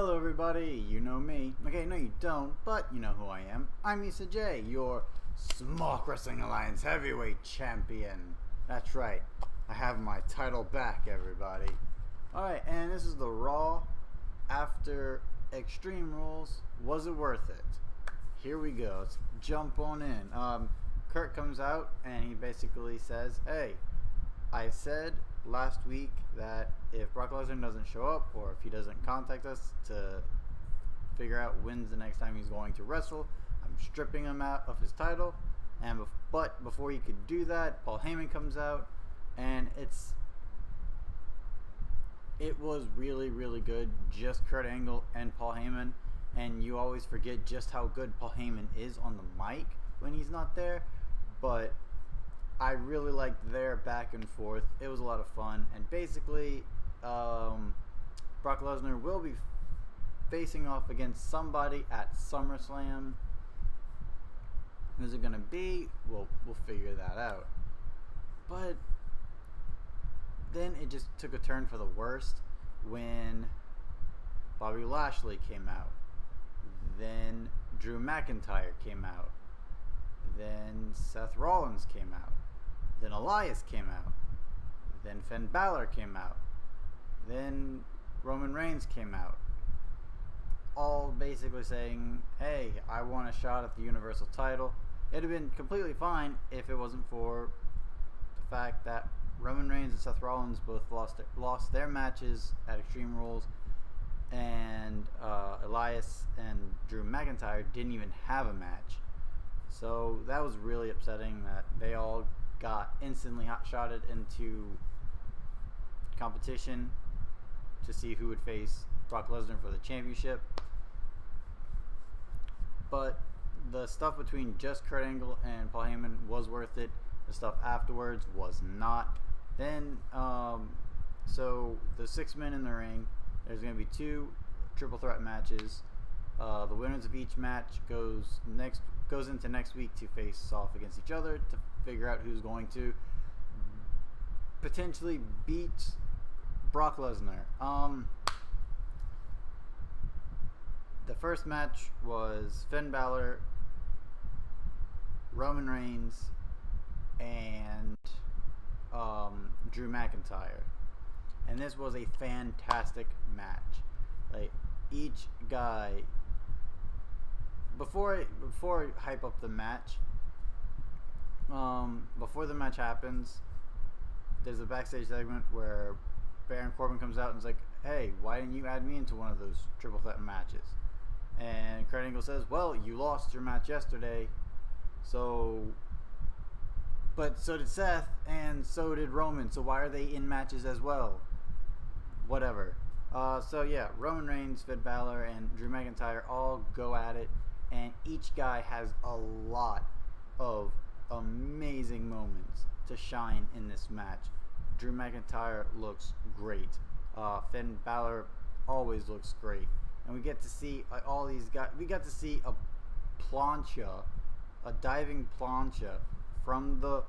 Hello everybody, you know me. Okay, no you don't, but you know who I am. I'm Issa J, your Smock Wrestling Alliance Heavyweight Champion. That's right, I have my title back, everybody. Alright, and this is the Raw after Extreme Rules. Was it worth it? Here we go, let's jump on in. Kurt comes out and he basically says, hey, I said last week that if Brock Lesnar doesn't show up or if he doesn't contact us to figure out when's the next time he's going to wrestle, I'm stripping him out of his title. But before he could do that, Paul Heyman comes out, and it was really, really good. Just Kurt Angle and Paul Heyman, and you always forget just how good Paul Heyman is on the mic when he's not there. But I really liked their back and forth. It was a lot of fun. And basically, Brock Lesnar will be facing off against somebody at SummerSlam. Who's it going to be? Well, we'll figure that out. But then it just took a turn for the worst when Bobby Lashley came out. Then Drew McIntyre came out. Then Seth Rollins came out. Then Elias came out. Then Finn Balor came out. Then Roman Reigns came out. All basically saying, hey, I want a shot at the Universal title. It'd have been completely fine if it wasn't for the fact that Roman Reigns and Seth Rollins both lost their matches at Extreme Rules, and Elias and Drew McIntyre didn't even have a match. So that was really upsetting that they all got instantly hot-shotted into competition to see who would face Brock Lesnar for the championship. But the stuff between just Kurt Angle and Paul Heyman was worth it. The stuff afterwards was not. Then, so the 6 men in the ring, there's going to be 2 triple threat matches. The winners of each match goes into next week to face off against each other to figure out who's going to potentially beat Brock Lesnar. The first match was Finn Balor, Roman Reigns, and Drew McIntyre, and this was a fantastic match. Like, each guy, before I hype up the match, before the match happens, there's a backstage segment where Baron Corbin comes out and is like, hey, why didn't you add me into one of those triple threat matches? And Kurt Angle says, well, you lost your match yesterday, but so did Seth, and so did Roman, so why are they in matches as well? Whatever. So yeah, Roman Reigns, Finn Balor, and Drew McIntyre all go at it, and each guy has a lot of amazing moments to shine in this match. Drew McIntyre looks great. Finn Balor always looks great. And we get to see all these guys. We got to see a plancha, a diving plancha from the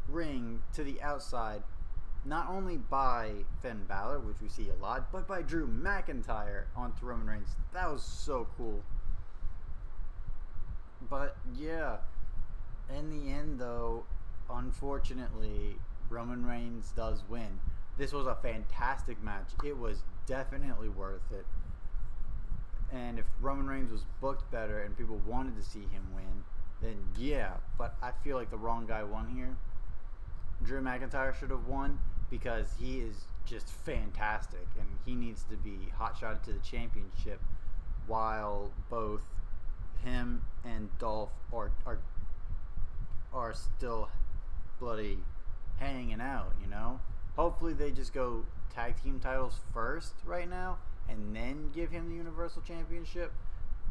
ring to the outside, not only by Finn Balor, which we see a lot, but by Drew McIntyre onto Roman Reigns. That was so cool. But yeah, in the end though, unfortunately, Roman Reigns does win. This was a fantastic match. It was definitely worth it. And if Roman Reigns was booked better and people wanted to see him win, then yeah. But I feel like the wrong guy won here. Drew McIntyre should have won because he is just fantastic and he needs to be hot-shotted to the championship, while both him and Dolph are still bloody hanging out, you know? Hopefully they just go tag team titles first right now and then give him the Universal Championship,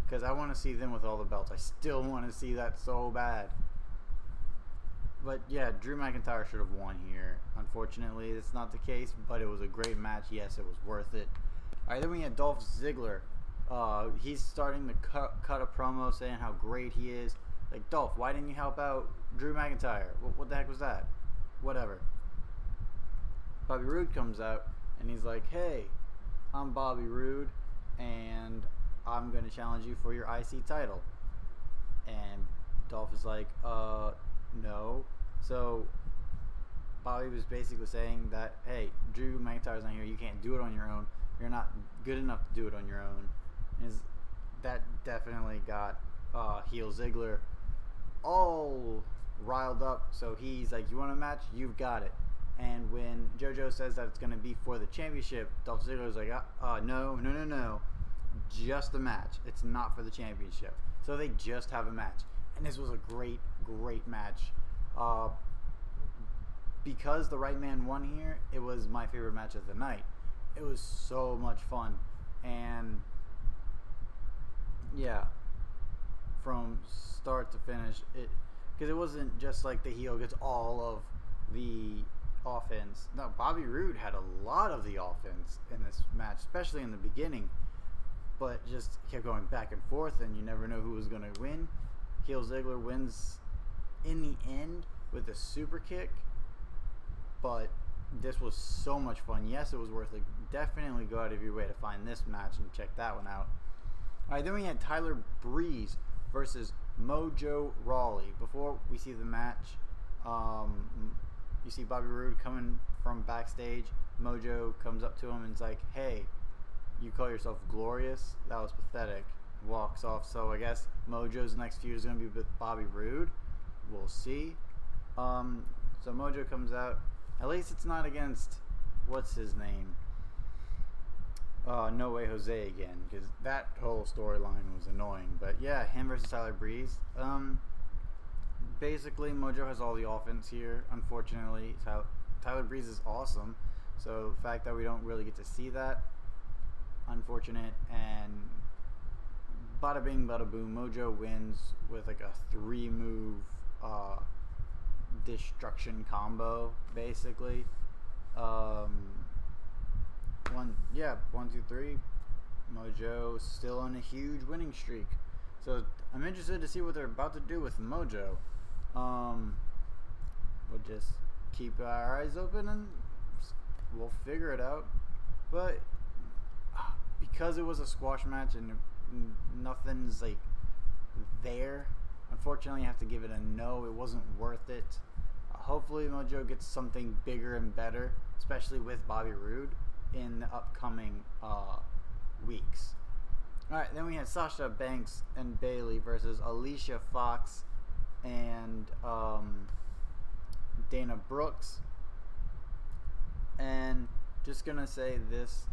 because I want to see them with all the belts. I still want to see that so bad. But yeah, Drew McIntyre should have won here. Unfortunately, that's not the case, but it was a great match. Yes, it was worth it. Alright, then we had Dolph Ziggler. He's starting to cut a promo saying how great he is. Like, Dolph, why didn't you help out Drew McIntyre? What the heck was that? Whatever. Bobby Roode comes out and he's like, hey, I'm Bobby Roode. and I'm going to challenge you for your IC title. And Dolph is like, no. So Bobby was basically saying that, hey, Drew McIntyre's not here. You can't do it on your own. You're not good enough to do it on your own. That definitely got heel Ziggler all riled up. So he's like, you want a match? You've got it. And when JoJo says that it's going to be for the championship, Dolph Ziggler's like, no. Just a match. It's not for the championship. So they just have a match. And this was a great, great match. Because the right man won here, it was my favorite match of the night. It was so much fun. And yeah, from start to finish, because it wasn't just like the heel gets all of the offense. No, Bobby Roode had a lot of the offense in this match, especially in the beginning, but just kept going back and forth, and you never know who was going to win. Heel Ziggler wins in the end with a super kick, but this was so much fun. Yes, it was worth it. Definitely go out of your way to find this match and check that one out. Alright, then we had Tyler Breeze versus Mojo Rawley. Before we see the match, you see Bobby Roode coming from backstage. Mojo comes up to him and is like, hey, you call yourself glorious? That was pathetic. Walks off. So I guess Mojo's next feud is going to be with Bobby Roode. We'll see. So Mojo comes out. At least it's not against, what's his name? No Way Jose again, because that whole storyline was annoying. But yeah, him versus Tyler Breeze. Basically, Mojo has all the offense here. Unfortunately, Tyler Breeze is awesome. So the fact that we don't really get to see that, unfortunate. And bada bing, bada boom. Mojo wins with like a 3-move destruction combo, basically. 1, 2, 3. Mojo still on a huge winning streak. So I'm interested to see what they're about to do with Mojo. We'll just keep our eyes open and we'll figure it out. But because it was a squash match and nothing's like there, unfortunately I have to give it a no. It wasn't worth it. Hopefully Mojo gets something bigger and better, especially with Bobby Roode in the upcoming weeks. Alright, then we had Sasha Banks and Bayley versus Alicia Fox and Dana Brooks. And just gonna say this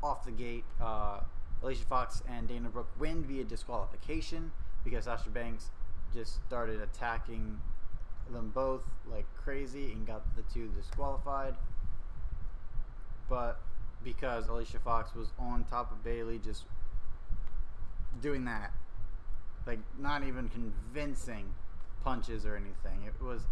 off the gate, Alicia Fox and Dana Brooke win via disqualification because Sasha Banks just started attacking them both like crazy and got the two disqualified. But because Alicia Fox was on top of Bayley, just doing that, like not even convincing punches or anything. It was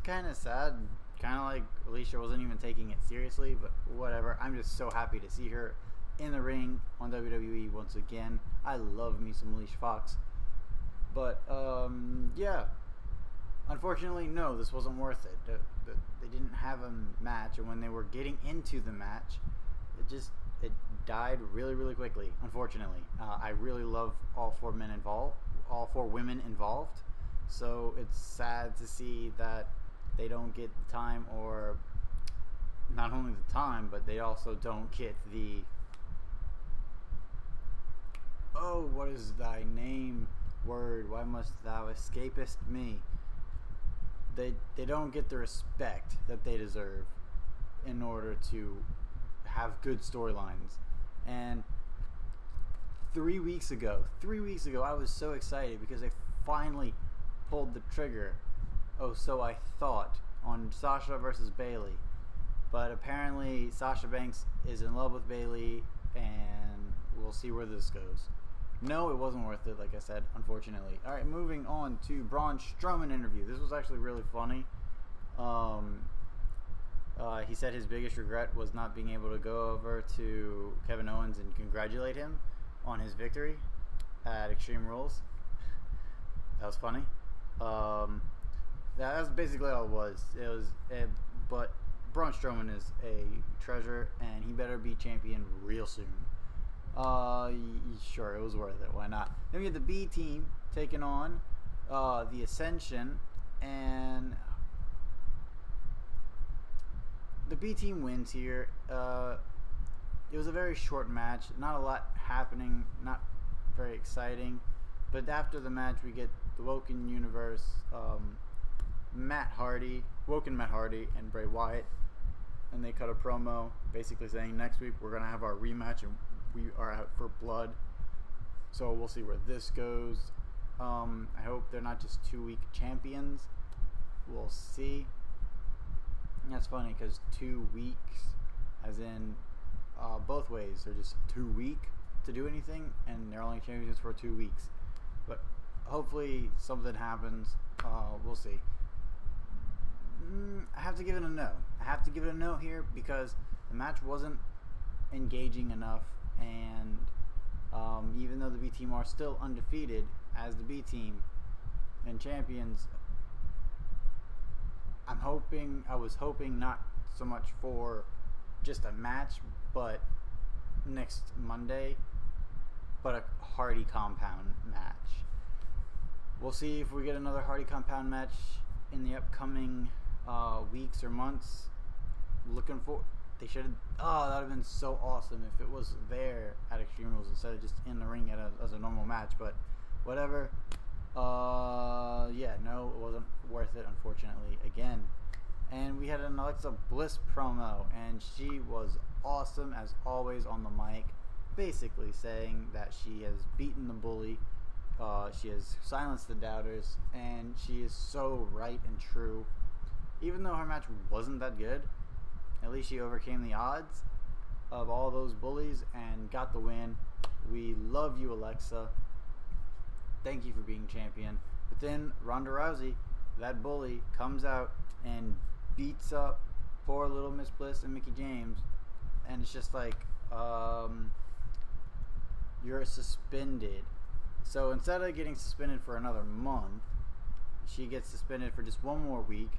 kind of sad, kind of like Alicia wasn't even taking it seriously, but whatever. I'm just so happy to see her in the ring on WWE once again. I love me some Alicia Fox. But yeah, unfortunately, no, this wasn't worth it. They didn't have a match, and when they were getting into the match, it died really, really quickly. Unfortunately, I really love all 4 men involved, all 4 women involved. So it's sad to see that they don't get the time, or not only the time, but they also don't get the what is thy name word? Why must thou escapest me? They don't get the respect that they deserve in order to have good storylines. And 3 weeks ago, I was so excited because they finally pulled the trigger. Oh, so I thought, on Sasha versus Bayley. But apparently Sasha Banks is in love with Bayley, and we'll see where this goes. No, it wasn't worth it, like I said, unfortunately. Alright, moving on to Braun Strowman interview. This was actually really funny. He said his biggest regret was not being able to go over to Kevin Owens and congratulate him on his victory at Extreme Rules. That was funny. That's basically all it was. But Braun Strowman is a treasure, and he better be champion real soon. Sure, it was worth it. Why not? Then we had the B team taking on the Ascension, and the B team wins here. It was a very short match. Not a lot happening. Not very exciting. But after the match, we get the Woken Universe, Woken Matt Hardy, and Bray Wyatt, and they cut a promo basically saying next week we're gonna have our rematch and we are out for blood. So we'll see where this goes. I hope they're not just 2 week champions. We'll see. And that's funny because 2 weeks, as in both ways, they're just too weak to do anything, and they're only champions for 2 weeks. But hopefully something happens. We'll see. I have to give it a no. I have to give it a no here because the match wasn't engaging enough, and even though the B team are still undefeated as the B team and champions, I was hoping not so much for just a match, but next Monday, but a Hardy Compound match. We'll see if we get another Hardy Compound match in the upcoming weeks or months. Looking for, they should have, that would have been so awesome if it was there at Extreme Rules instead of just in the ring as a normal match, but whatever. Yeah, no, it wasn't worth it, unfortunately, again. And we had an Alexa Bliss promo, and she was awesome as always on the mic, basically saying that she has beaten the bully, she has silenced the doubters, and she is so right and true. Even though her match wasn't that good, at least she overcame the odds of all those bullies and got the win. We love you, Alexa. Thank you for being champion. But then Ronda Rousey, that bully, comes out and beats up poor little Miss Bliss and Mickie James, and it's just like, you're suspended. So instead of getting suspended for another month, she gets suspended for just 1 more week,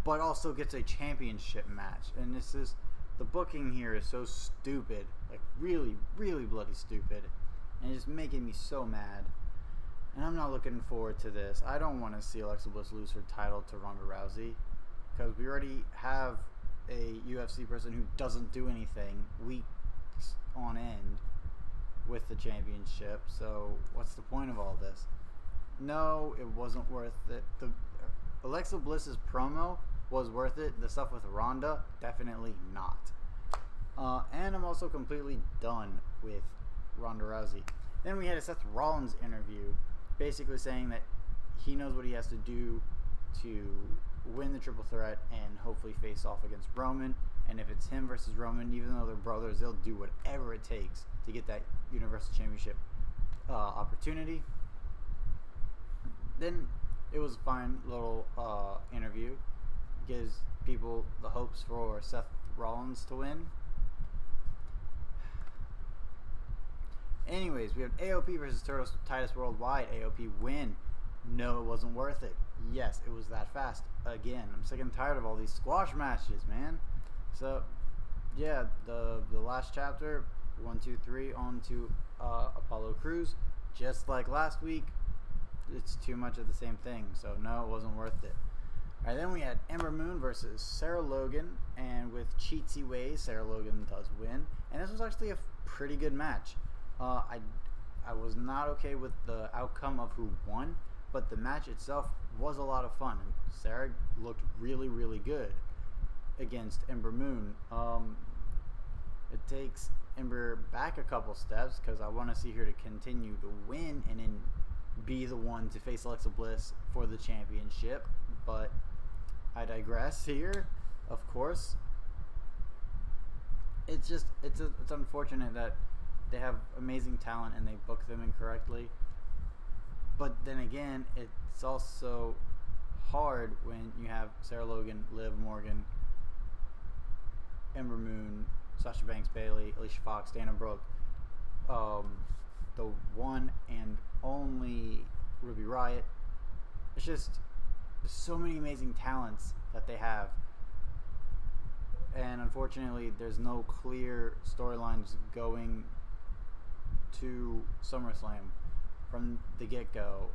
but also gets a championship match. And this is, the booking here is so stupid, like really, really bloody stupid, and it's just making me so mad. And I'm not looking forward to this. I don't want to see Alexa Bliss lose her title to Ronda Rousey, because we already have a UFC person who doesn't do anything weeks on end with the championship. So what's the point of all this? No, it wasn't worth it. The Alexa Bliss's promo was worth it. The stuff with Ronda, definitely not. And I'm also completely done with Ronda Rousey. Then we had a Seth Rollins interview, basically saying that he knows what he has to do to win the triple threat and hopefully face off against Roman. And if it's him versus Roman, even though they're brothers, they'll do whatever it takes to get that Universal Championship opportunity. Then it was a fine little interview. Gives people the hopes for Seth Rollins to win. Anyways, we have AOP versus Titus Worldwide. AOP win. No, it wasn't worth it. Yes, it was that fast. Again, I'm sick and tired of all these squash matches, man. So, yeah, the last chapter, 1, 2, 3, on to Apollo Crews. Just like last week, it's too much of the same thing. So, no, it wasn't worth it. Alright, then we had Ember Moon versus Sarah Logan. And with cheatsy ways, Sarah Logan does win. And this was actually a pretty good match. I was not okay with the outcome of who won, but the match itself was a lot of fun. And Sarah looked really, really good against Ember Moon. It takes Ember back a couple steps because I want to see her to continue to win and then be the one to face Alexa Bliss for the championship. But I digress here, of course. It's unfortunate that they have amazing talent and they book them incorrectly. But then again, it's also hard when you have Sarah Logan, Liv Morgan, Ember Moon, Sasha Banks, Bayley, Alicia Fox, Dana Brooke, the one and only Ruby Riott. It's just so many amazing talents that they have. And unfortunately, there's no clear storylines going to SummerSlam from the get-go.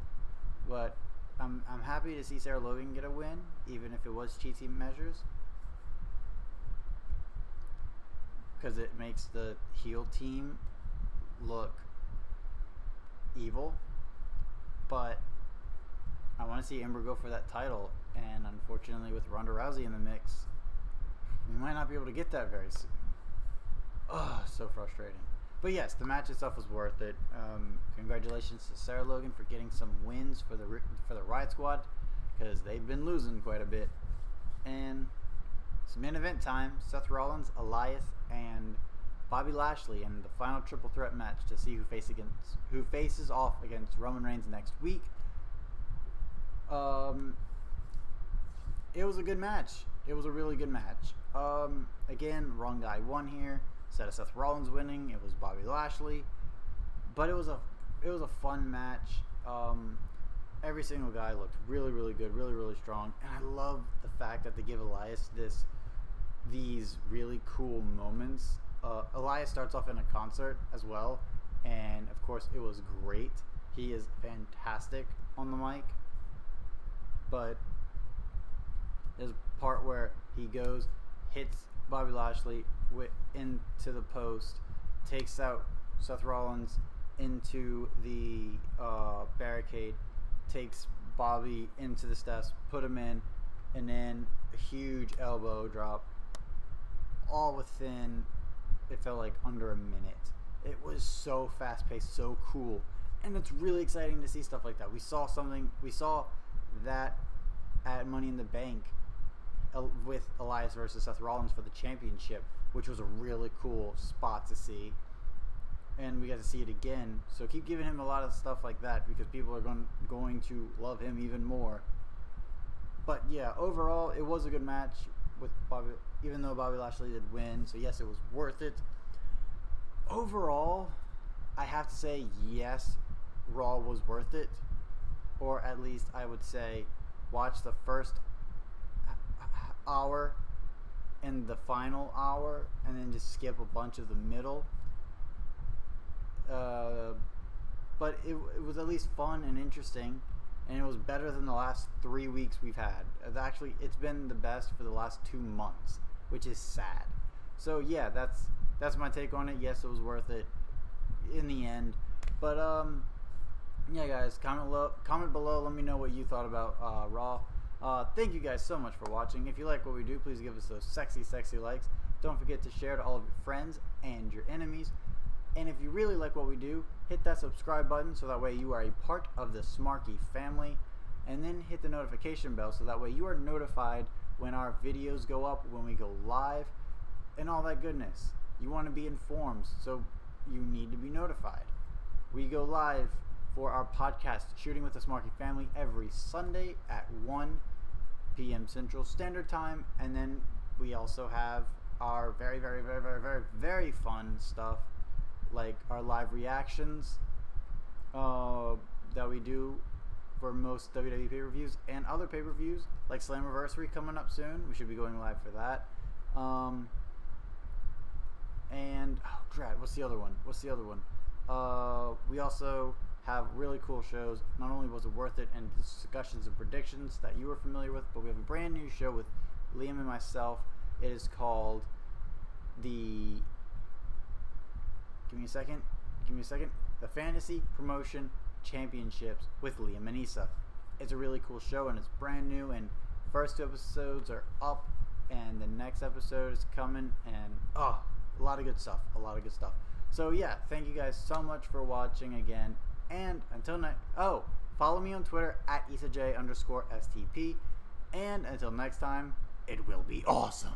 But I'm happy to see Sarah Logan get a win, even if it was cheating measures, because it makes the heel team look evil. But I want to see Ember go for that title, and unfortunately with Ronda Rousey in the mix, we might not be able to get that very soon. Oh, so frustrating. But yes, the match itself was worth it. Congratulations to Sarah Logan for getting some wins for the Riot Squad, because they've been losing quite a bit. And it's main event time. Seth Rollins, Elias, and Bobby Lashley in the final triple threat match to see who faces off against Roman Reigns next week. It was a good match. It was a really good match. Again, wrong guy won here. Instead of Seth Rollins winning, it was Bobby Lashley. But it was a fun match. Every single guy looked really, really good, really, really strong. And I love the fact that they give Elias these really cool moments. Elias starts off in a concert as well, and of course it was great. He is fantastic on the mic. But there's a part where he goes, hits Bobby Lashley into the post, takes out Seth Rollins into the barricade, takes Bobby into the steps, put him in, and then a huge elbow drop, all within, it felt like, under a minute. It was so fast-paced, so cool, and it's really exciting to see stuff like that. We saw that at Money in the Bank with Elias versus Seth Rollins for the championship, which was a really cool spot to see, and we got to see it again. So keep giving him a lot of stuff like that, because people are going to love him even more. But yeah, overall it was a good match with Bobby, even though Bobby Lashley did win, so yes, it was worth it. Overall, I have to say yes, Raw was worth it, or at least I would say watch the first hour and the final hour, and then just skip a bunch of the middle. But it was at least fun and interesting, and it was better than the last 3 weeks we've had. Actually, it's been the best for the last 2 months, which is sad. So yeah, that's my take on it. Yes, it was worth it in the end. But yeah, guys, comment below. Let me know what you thought about Raw. Thank you guys so much for watching. If you like what we do, please give us those sexy, sexy likes. Don't forget to share to all of your friends and your enemies. And if you really like what we do, hit that subscribe button so that way you are a part of the Smarky family. And then hit the notification bell so that way you are notified when our videos go up, when we go live, and all that goodness. You want to be informed, so you need to be notified. We go live for our podcast, Shooting with the Smarky Family, every Sunday at 1 p.m. Central Standard Time. And then we also have our very, very, very, very, very, very fun stuff, like our live reactions that we do for most WWE pay-per-views and other pay-per-views, like Slammiversary coming up soon. We should be going live for that. And oh crap, what's the other one? We also have really cool shows. Not only was it worth it and discussions and predictions that you were familiar with, but we have a brand new show with Liam and myself. It is called the Give me a second. The Fantasy Promotion Championships with Liam and Issa. It's a really cool show, and it's brand new, and first 2 episodes are up, and the next episode is coming, and a lot of good stuff. So yeah, thank you guys so much for watching again, and until next, follow me on Twitter at IssaJ_STP, and until next time, it will be awesome.